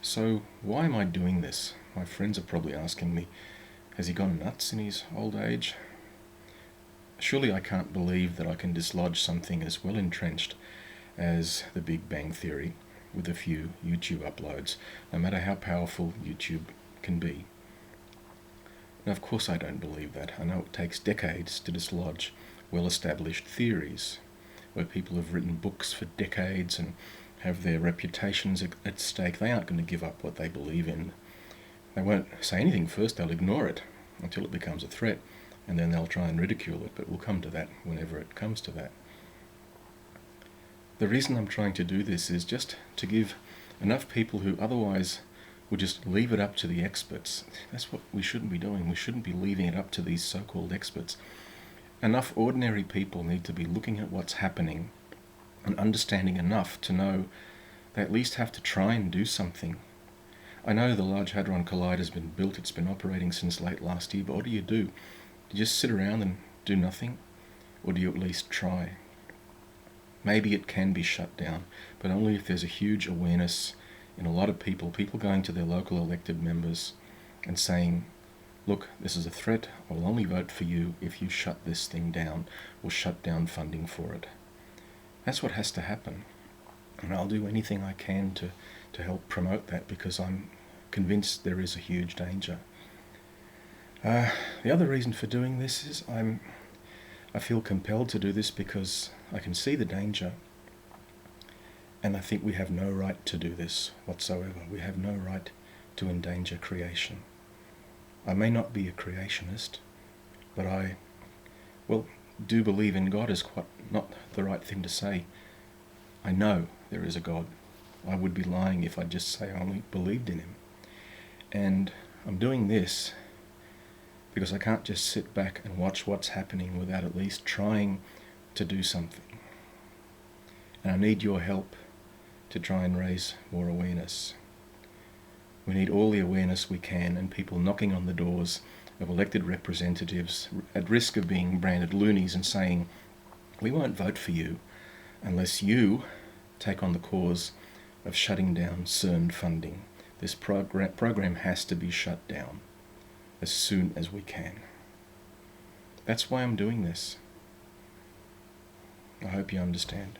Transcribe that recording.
So why am I doing this? My friends are probably asking me, has he gone nuts in his old age? Surely I can't believe that I can dislodge something as well entrenched as the Big Bang Theory with a few YouTube uploads, no matter how powerful YouTube can be. Now, of course I don't believe that. I know it takes decades to dislodge well-established theories, where people have written books for decades and have their reputations at stake. They aren't going to give up what they believe in. They won't say anything first, they'll ignore it until it becomes a threat, and then they'll try and ridicule it, but we'll come to that whenever it comes to that. The reason I'm trying to do this is just to give enough people who otherwise would just leave it up to the experts. That's what we shouldn't be doing. We shouldn't be leaving it up to these so-called experts. Enough ordinary people need to be looking at what's happening and understanding enough to know they at least have to try and do something. I know the Large Hadron Collider has been built, it's been operating since late last year, but what do? Do you just sit around and do nothing? Or do you at least try? Maybe it can be shut down, but only if there's a huge awareness in a lot of people going to their local elected members and saying, look, this is a threat, I'll only vote for you if you shut this thing down or shut down funding for it. That's what has to happen. And I'll do anything I can to help promote that, because I'm convinced there is a huge danger. The other reason for doing this is I feel compelled to do this because I can see the danger, and I think we have no right to do this whatsoever. We have no right to endanger creation. I may not be a creationist, but I do believe in God is quite not the right thing to say. I know there is a God. I would be lying if I just say I only believed in him. And I'm doing this because I can't just sit back and watch what's happening without at least trying to do something. And I need your help to try and raise more awareness. We need all the awareness we can, and people knocking on the doors of elected representatives at risk of being branded loonies and saying, we won't vote for you unless you take on the cause of shutting down CERN funding. This program has to be shut down as soon as we can. That's why I'm doing this. I hope you understand.